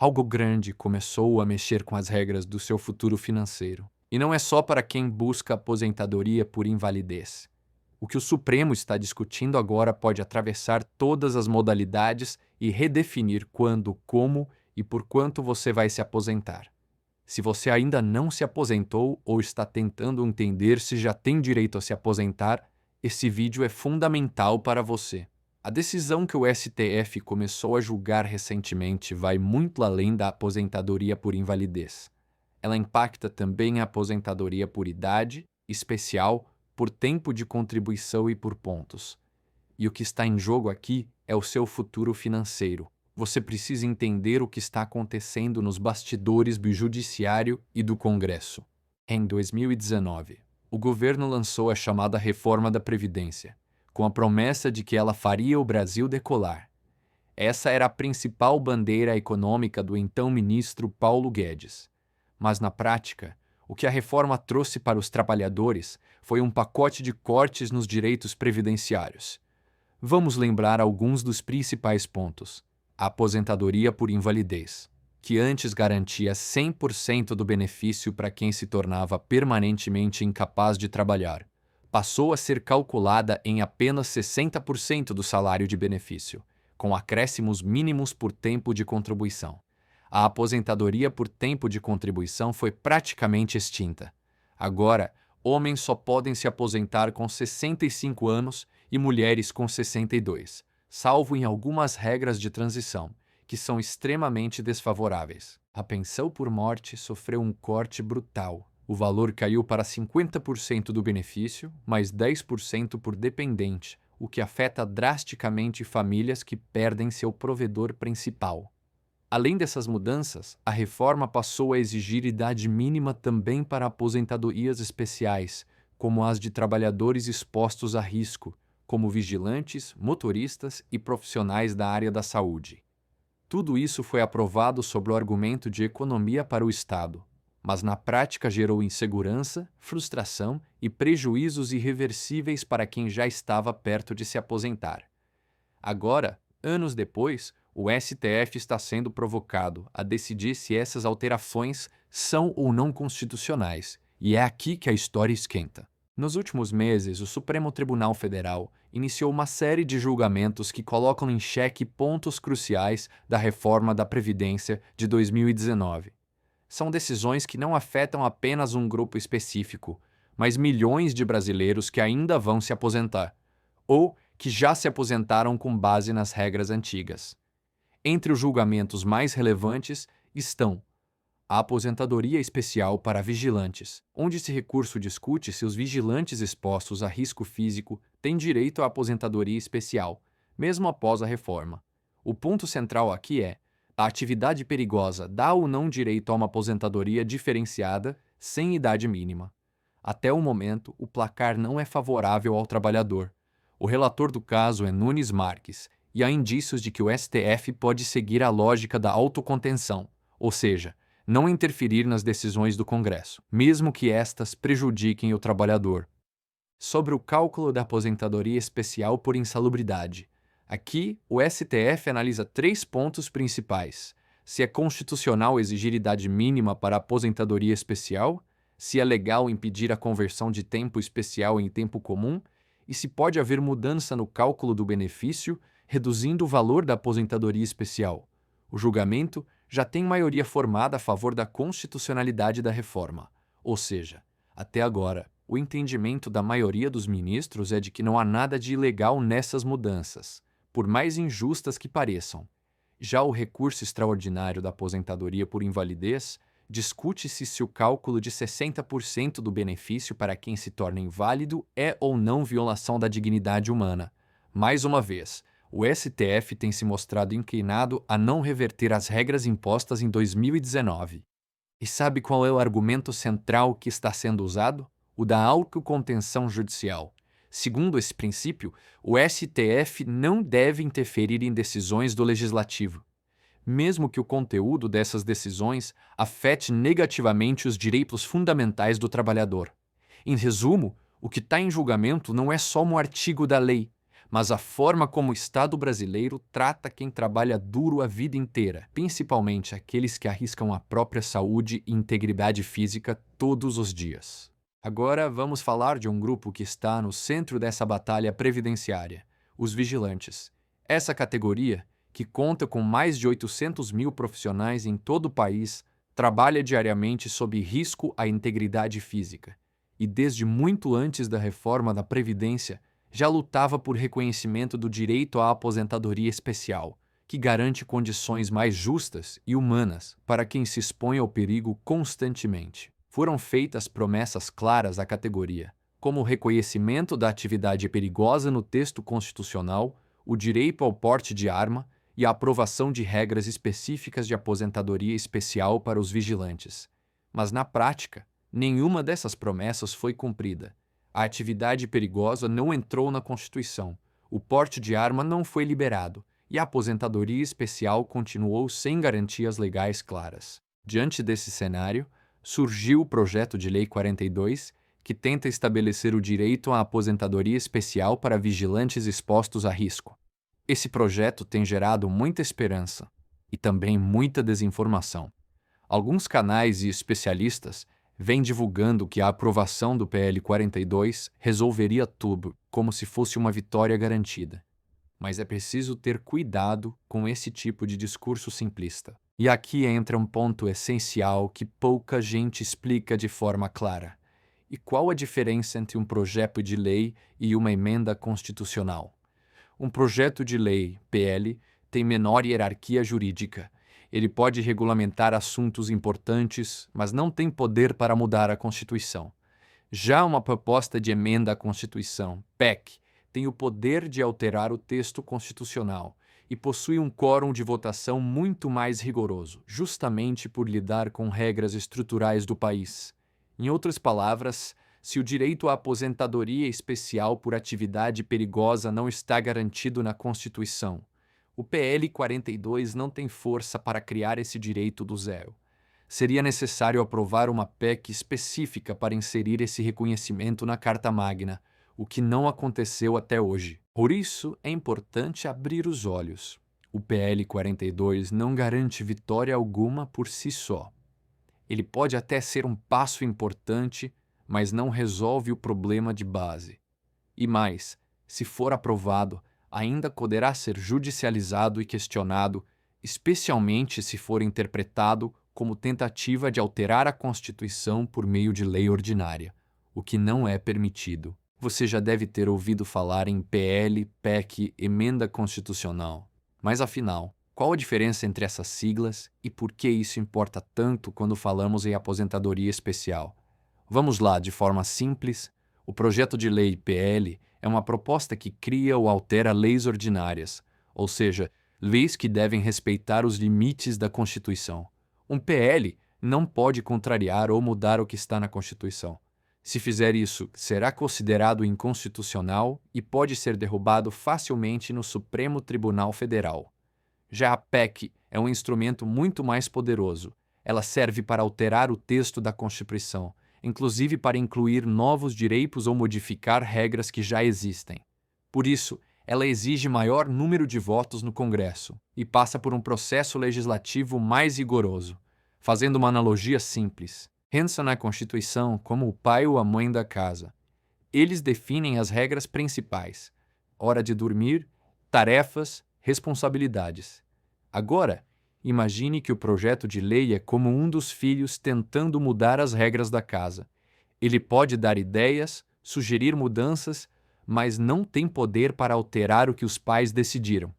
Algo grande começou a mexer com as regras do seu futuro financeiro. E não é só para quem busca aposentadoria por invalidez. O que o Supremo está discutindo agora pode atravessar todas as modalidades e redefinir quando, como e por quanto você vai se aposentar. Se você ainda não se aposentou ou está tentando entender se já tem direito a se aposentar, esse vídeo é fundamental para você. A decisão que o STF começou a julgar recentemente vai muito além da aposentadoria por invalidez. Ela impacta também a aposentadoria por idade, especial, por tempo de contribuição e por pontos. E o que está em jogo aqui é o seu futuro financeiro. Você precisa entender o que está acontecendo nos bastidores do Judiciário e do Congresso. Em 2019, o governo lançou a chamada Reforma da Previdência, com a promessa de que ela faria o Brasil decolar. Essa era a principal bandeira econômica do então ministro Paulo Guedes. Mas, na prática, o que a reforma trouxe para os trabalhadores foi um pacote de cortes nos direitos previdenciários. Vamos lembrar alguns dos principais pontos. A aposentadoria por invalidez, que antes garantia 100% do benefício para quem se tornava permanentemente incapaz de trabalhar, passou a ser calculada em apenas 60% do salário de benefício, com acréscimos mínimos por tempo de contribuição. A aposentadoria por tempo de contribuição foi praticamente extinta. Agora, homens só podem se aposentar com 65 anos e mulheres com 62, salvo em algumas regras de transição, que são extremamente desfavoráveis. A pensão por morte sofreu um corte brutal. O valor caiu para 50% do benefício, mais 10% por dependente, o que afeta drasticamente famílias que perdem seu provedor principal. Além dessas mudanças, a reforma passou a exigir idade mínima também para aposentadorias especiais, como as de trabalhadores expostos a risco, como vigilantes, motoristas e profissionais da área da saúde. Tudo isso foi aprovado sob o argumento de economia para o Estado, mas na prática gerou insegurança, frustração e prejuízos irreversíveis para quem já estava perto de se aposentar. Agora, anos depois, o STF está sendo provocado a decidir se essas alterações são ou não constitucionais, e é aqui que a história esquenta. Nos últimos meses, o Supremo Tribunal Federal iniciou uma série de julgamentos que colocam em xeque pontos cruciais da reforma da Previdência de 2019. São decisões que não afetam apenas um grupo específico, mas milhões de brasileiros que ainda vão se aposentar, ou que já se aposentaram com base nas regras antigas. Entre os julgamentos mais relevantes estão a aposentadoria especial para vigilantes, onde esse recurso discute se os vigilantes expostos a risco físico têm direito à aposentadoria especial, mesmo após a reforma. O ponto central aqui é: a atividade perigosa dá ou não direito a uma aposentadoria diferenciada sem idade mínima. Até o momento, o placar não é favorável ao trabalhador. O relator do caso é Nunes Marques, e há indícios de que o STF pode seguir a lógica da autocontenção, ou seja, não interferir nas decisões do Congresso, mesmo que estas prejudiquem o trabalhador. Sobre o cálculo da aposentadoria especial por insalubridade. Aqui, o STF analisa 3 pontos principais: se é constitucional exigir idade mínima para aposentadoria especial, se é legal impedir a conversão de tempo especial em tempo comum e se pode haver mudança no cálculo do benefício, reduzindo o valor da aposentadoria especial. O julgamento já tem maioria formada a favor da constitucionalidade da reforma, ou seja, até agora, o entendimento da maioria dos ministros é de que não há nada de ilegal nessas mudanças, por mais injustas que pareçam. Já o recurso extraordinário da aposentadoria por invalidez discute-se se o cálculo de 60% do benefício para quem se torna inválido é ou não violação da dignidade humana. Mais uma vez, o STF tem se mostrado inclinado a não reverter as regras impostas em 2019. E sabe qual é o argumento central que está sendo usado? O da autocontenção judicial. Segundo esse princípio, o STF não deve interferir em decisões do Legislativo, mesmo que o conteúdo dessas decisões afete negativamente os direitos fundamentais do trabalhador. Em resumo, o que está em julgamento não é só um artigo da lei, mas a forma como o Estado brasileiro trata quem trabalha duro a vida inteira, principalmente aqueles que arriscam a própria saúde e integridade física todos os dias. Agora vamos falar de um grupo que está no centro dessa batalha previdenciária, os vigilantes. Essa categoria, que conta com mais de 800 mil profissionais em todo o país, trabalha diariamente sob risco à integridade física. E desde muito antes da reforma da Previdência, já lutava por reconhecimento do direito à aposentadoria especial, que garante condições mais justas e humanas para quem se expõe ao perigo constantemente. Foram feitas promessas claras à categoria, como o reconhecimento da atividade perigosa no texto constitucional, o direito ao porte de arma e a aprovação de regras específicas de aposentadoria especial para os vigilantes. Mas, na prática, nenhuma dessas promessas foi cumprida. A atividade perigosa não entrou na Constituição, o porte de arma não foi liberado e a aposentadoria especial continuou sem garantias legais claras. Diante desse cenário, surgiu o Projeto de Lei 42, que tenta estabelecer o direito à aposentadoria especial para vigilantes expostos a risco. Esse projeto tem gerado muita esperança e também muita desinformação. Alguns canais e especialistas vêm divulgando que a aprovação do PL 42 resolveria tudo, como se fosse uma vitória garantida. Mas é preciso ter cuidado com esse tipo de discurso simplista. E aqui entra um ponto essencial que pouca gente explica de forma clara. E qual a diferença entre um projeto de lei e uma emenda constitucional? Um projeto de lei, PL, tem menor hierarquia jurídica. Ele pode regulamentar assuntos importantes, mas não tem poder para mudar a Constituição. Já uma proposta de emenda à Constituição, PEC, tem o poder de alterar o texto constitucional e possui um quórum de votação muito mais rigoroso, justamente por lidar com regras estruturais do país. Em outras palavras, se o direito à aposentadoria especial por atividade perigosa não está garantido na Constituição, o PL 42 não tem força para criar esse direito do zero. Seria necessário aprovar uma PEC específica para inserir esse reconhecimento na Carta Magna, o que não aconteceu até hoje. Por isso, é importante abrir os olhos. O PL 42 não garante vitória alguma por si só. Ele pode até ser um passo importante, mas não resolve o problema de base. E mais, se for aprovado, ainda poderá ser judicializado e questionado, especialmente se for interpretado como tentativa de alterar a Constituição por meio de lei ordinária, o que não é permitido. Você já deve ter ouvido falar em PL, PEC, Emenda Constitucional. Mas afinal, qual a diferença entre essas siglas e por que isso importa tanto quando falamos em aposentadoria especial? Vamos lá, de forma simples. O projeto de lei PL é uma proposta que cria ou altera leis ordinárias, ou seja, leis que devem respeitar os limites da Constituição. Um PL não pode contrariar ou mudar o que está na Constituição. Se fizer isso, será considerado inconstitucional e pode ser derrubado facilmente no Supremo Tribunal Federal. Já a PEC é um instrumento muito mais poderoso. Ela serve para alterar o texto da Constituição, inclusive para incluir novos direitos ou modificar regras que já existem. Por isso, ela exige maior número de votos no Congresso e passa por um processo legislativo mais rigoroso. Fazendo uma analogia simples, pensa na Constituição como o pai ou a mãe da casa. Eles definem as regras principais: hora de dormir, tarefas, responsabilidades. Agora, imagine que o projeto de lei é como um dos filhos tentando mudar as regras da casa. Ele pode dar ideias, sugerir mudanças, mas não tem poder para alterar o que os pais decidiram.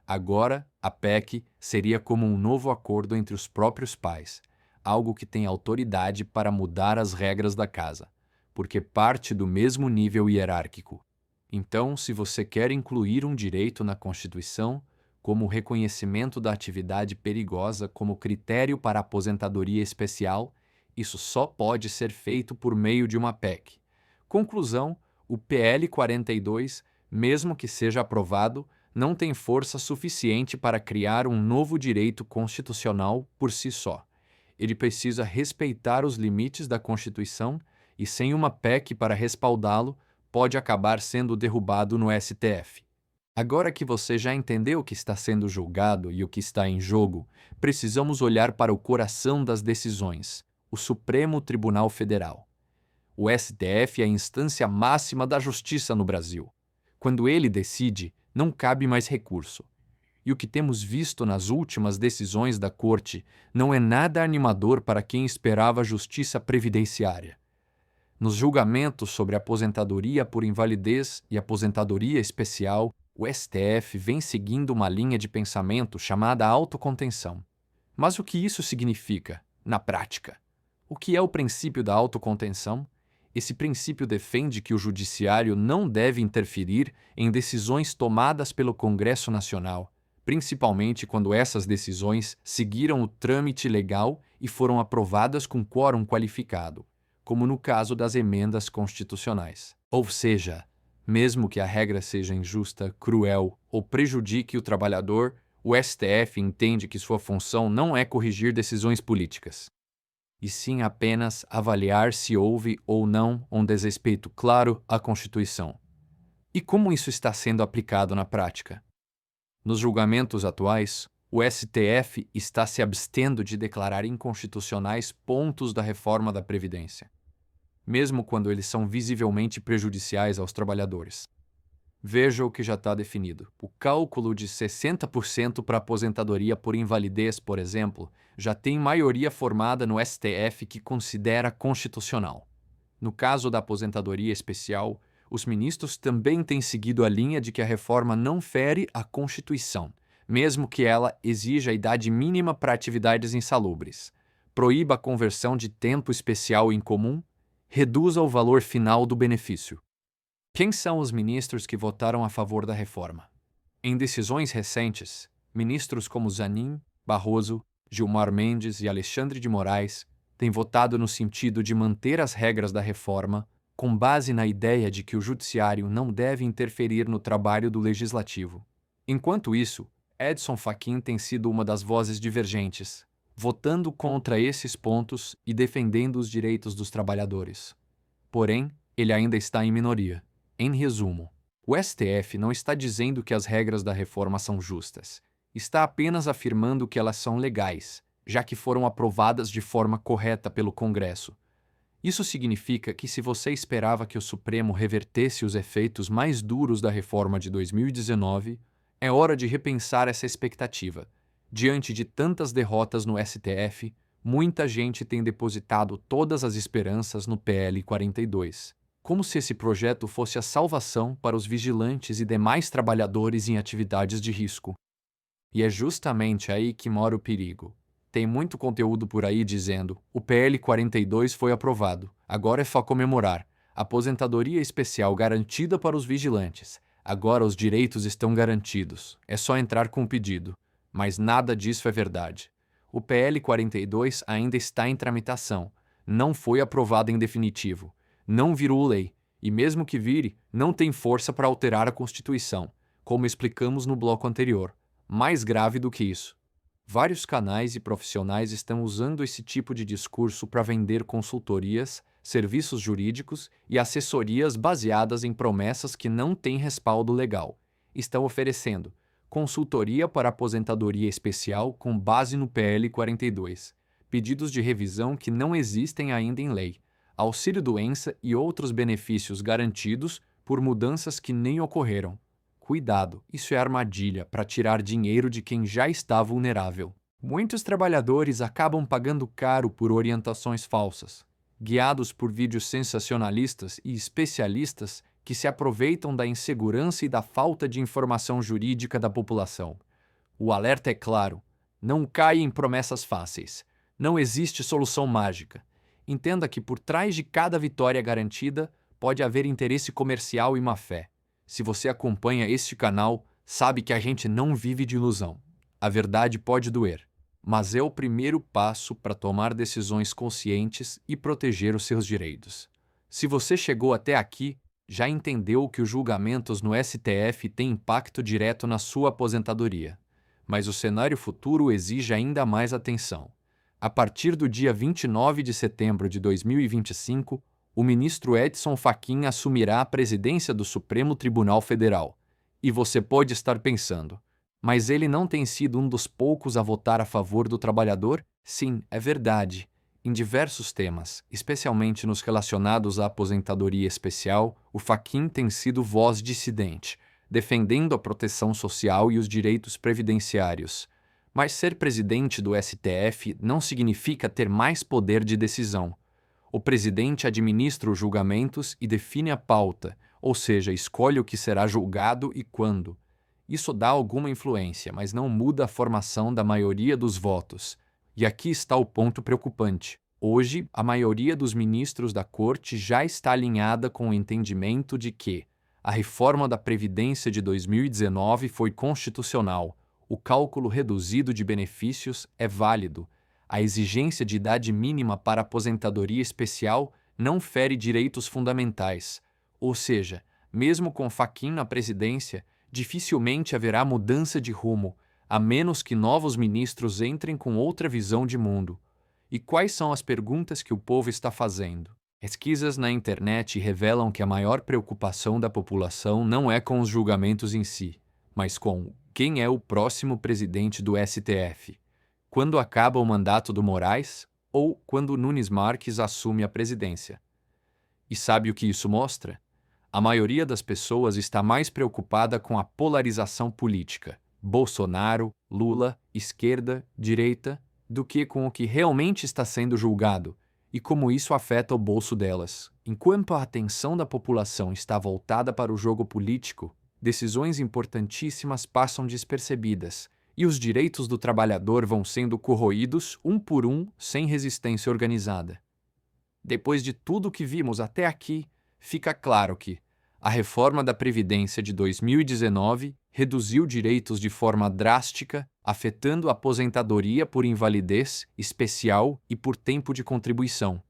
Agora, a PEC seria como um novo acordo entre os próprios pais, algo que tem autoridade para mudar as regras da casa, porque parte do mesmo nível hierárquico. Então, se você quer incluir um direito na Constituição, como o reconhecimento da atividade perigosa como critério para aposentadoria especial, isso só pode ser feito por meio de uma PEC. Conclusão: o PL 42, mesmo que seja aprovado, não tem força suficiente para criar um novo direito constitucional por si só. Ele precisa respeitar os limites da Constituição e, sem uma PEC para respaldá-lo, pode acabar sendo derrubado no STF. Agora que você já entendeu o que está sendo julgado e o que está em jogo, precisamos olhar para o coração das decisões, o Supremo Tribunal Federal. O STF é a instância máxima da justiça no Brasil. Quando ele decide, não cabe mais recurso. E o que temos visto nas últimas decisões da Corte não é nada animador para quem esperava justiça previdenciária. Nos julgamentos sobre aposentadoria por invalidez e aposentadoria especial, o STF vem seguindo uma linha de pensamento chamada autocontenção. Mas o que isso significa, na prática? O que é o princípio da autocontenção? Esse princípio defende que o Judiciário não deve interferir em decisões tomadas pelo Congresso Nacional, principalmente quando essas decisões seguiram o trâmite legal e foram aprovadas com quórum qualificado, como no caso das emendas constitucionais. Ou seja, mesmo que a regra seja injusta, cruel ou prejudique o trabalhador, o STF entende que sua função não é corrigir decisões políticas, e sim apenas avaliar se houve ou não um desrespeito claro à Constituição. E como isso está sendo aplicado na prática? Nos julgamentos atuais, o STF está se abstendo de declarar inconstitucionais pontos da reforma da Previdência, mesmo quando eles são visivelmente prejudiciais aos trabalhadores. Veja o que já está definido. O cálculo de 60% para aposentadoria por invalidez, por exemplo, já tem maioria formada no STF que considera constitucional. No caso da aposentadoria especial, os ministros também têm seguido a linha de que a reforma não fere a Constituição, mesmo que ela exija a idade mínima para atividades insalubres, proíba a conversão de tempo especial em comum, reduza o valor final do benefício. Quem são os ministros que votaram a favor da reforma? Em decisões recentes, ministros como Zanin, Barroso, Gilmar Mendes e Alexandre de Moraes têm votado no sentido de manter as regras da reforma com base na ideia de que o judiciário não deve interferir no trabalho do legislativo. Enquanto isso, Edson Fachin tem sido uma das vozes divergentes, votando contra esses pontos e defendendo os direitos dos trabalhadores. Porém, ele ainda está em minoria. Em resumo, o STF não está dizendo que as regras da reforma são justas. Está apenas afirmando que elas são legais, já que foram aprovadas de forma correta pelo Congresso. Isso significa que se você esperava que o Supremo revertesse os efeitos mais duros da reforma de 2019, é hora de repensar essa expectativa. Diante de tantas derrotas no STF, muita gente tem depositado todas as esperanças no PL 42, como se esse projeto fosse a salvação para os vigilantes e demais trabalhadores em atividades de risco. E é justamente aí que mora o perigo. Tem muito conteúdo por aí dizendo: o PL 42 foi aprovado, agora é só comemorar. Aposentadoria especial garantida para os vigilantes. Agora os direitos estão garantidos. É só entrar com o pedido. Mas nada disso é verdade. O PL 42 ainda está em tramitação. Não foi aprovado em definitivo. Não virou lei. E mesmo que vire, não tem força para alterar a Constituição, como explicamos no bloco anterior. Mais grave do que isso, vários canais e profissionais estão usando esse tipo de discurso para vender consultorias, serviços jurídicos e assessorias baseadas em promessas que não têm respaldo legal. Estão oferecendo consultoria para aposentadoria especial com base no PL 42, pedidos de revisão que não existem ainda em lei, auxílio-doença e outros benefícios garantidos por mudanças que nem ocorreram. Cuidado, isso é armadilha para tirar dinheiro de quem já está vulnerável. Muitos trabalhadores acabam pagando caro por orientações falsas, guiados por vídeos sensacionalistas e especialistas que se aproveitam da insegurança e da falta de informação jurídica da população. O alerta é claro: não caia em promessas fáceis. Não existe solução mágica. Entenda que por trás de cada vitória garantida pode haver interesse comercial e má-fé. Se você acompanha este canal, sabe que a gente não vive de ilusão. A verdade pode doer, mas é o primeiro passo para tomar decisões conscientes e proteger os seus direitos. Se você chegou até aqui, já entendeu que os julgamentos no STF têm impacto direto na sua aposentadoria. Mas o cenário futuro exige ainda mais atenção. A partir do dia 29 de setembro de 2025, o ministro Edson Fachin assumirá a presidência do Supremo Tribunal Federal. E você pode estar pensando, mas ele não tem sido um dos poucos a votar a favor do trabalhador? Sim, é verdade. Em diversos temas, especialmente nos relacionados à aposentadoria especial, o Fachin tem sido voz dissidente, defendendo a proteção social e os direitos previdenciários. Mas ser presidente do STF não significa ter mais poder de decisão. O presidente administra os julgamentos e define a pauta, ou seja, escolhe o que será julgado e quando. Isso dá alguma influência, mas não muda a formação da maioria dos votos. E aqui está o ponto preocupante. Hoje, a maioria dos ministros da Corte já está alinhada com o entendimento de que a reforma da Previdência de 2019 foi constitucional, o cálculo reduzido de benefícios é válido, a exigência de idade mínima para aposentadoria especial não fere direitos fundamentais. Ou seja, mesmo com Fachin na presidência, dificilmente haverá mudança de rumo, a menos que novos ministros entrem com outra visão de mundo. E quais são as perguntas que o povo está fazendo? Pesquisas na internet revelam que a maior preocupação da população não é com os julgamentos em si, mas com quem é o próximo presidente do STF. Quando acaba o mandato do Moraes ou quando Nunes Marques assume a presidência. E sabe o que isso mostra? A maioria das pessoas está mais preocupada com a polarização política, Bolsonaro, Lula, esquerda, direita, do que com o que realmente está sendo julgado e como isso afeta o bolso delas. Enquanto a atenção da população está voltada para o jogo político, decisões importantíssimas passam despercebidas e os direitos do trabalhador vão sendo corroídos um por um sem resistência organizada. Depois de tudo que vimos até aqui, fica claro que a reforma da Previdência de 2019 reduziu direitos de forma drástica, afetando a aposentadoria por invalidez, especial e por tempo de contribuição.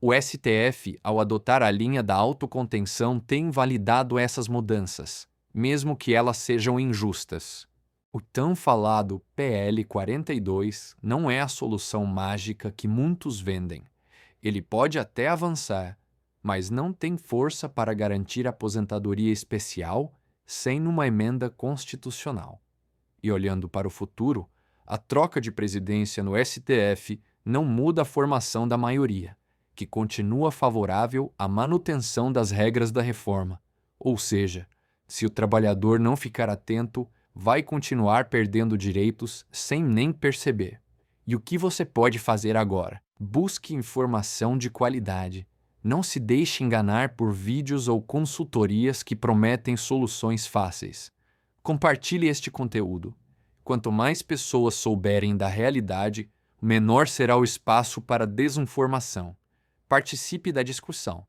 O STF, ao adotar a linha da autocontenção, tem invalidado essas mudanças, mesmo que elas sejam injustas. O tão falado PL 42 não é a solução mágica que muitos vendem. Ele pode até avançar, mas não tem força para garantir aposentadoria especial sem uma emenda constitucional. E olhando para o futuro, a troca de presidência no STF não muda a formação da maioria, que continua favorável à manutenção das regras da reforma. Ou seja, se o trabalhador não ficar atento, vai continuar perdendo direitos sem nem perceber. E o que você pode fazer agora? Busque informação de qualidade. Não se deixe enganar por vídeos ou consultorias que prometem soluções fáceis. Compartilhe este conteúdo. Quanto mais pessoas souberem da realidade, menor será o espaço para desinformação. Participe da discussão.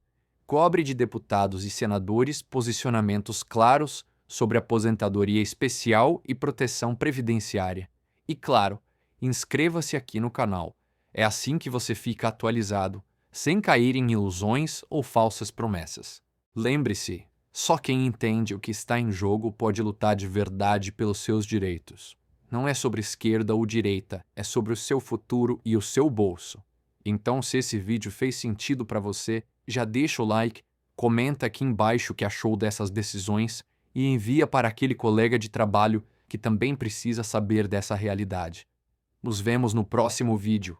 Cobre de deputados e senadores posicionamentos claros sobre aposentadoria especial e proteção previdenciária. E claro, inscreva-se aqui no canal. É assim que você fica atualizado, sem cair em ilusões ou falsas promessas. Lembre-se, só quem entende o que está em jogo pode lutar de verdade pelos seus direitos. Não é sobre esquerda ou direita, é sobre o seu futuro e o seu bolso. Então, se esse vídeo fez sentido para você, já deixa o like, comenta aqui embaixo o que achou dessas decisões e envia para aquele colega de trabalho que também precisa saber dessa realidade. Nos vemos no próximo vídeo.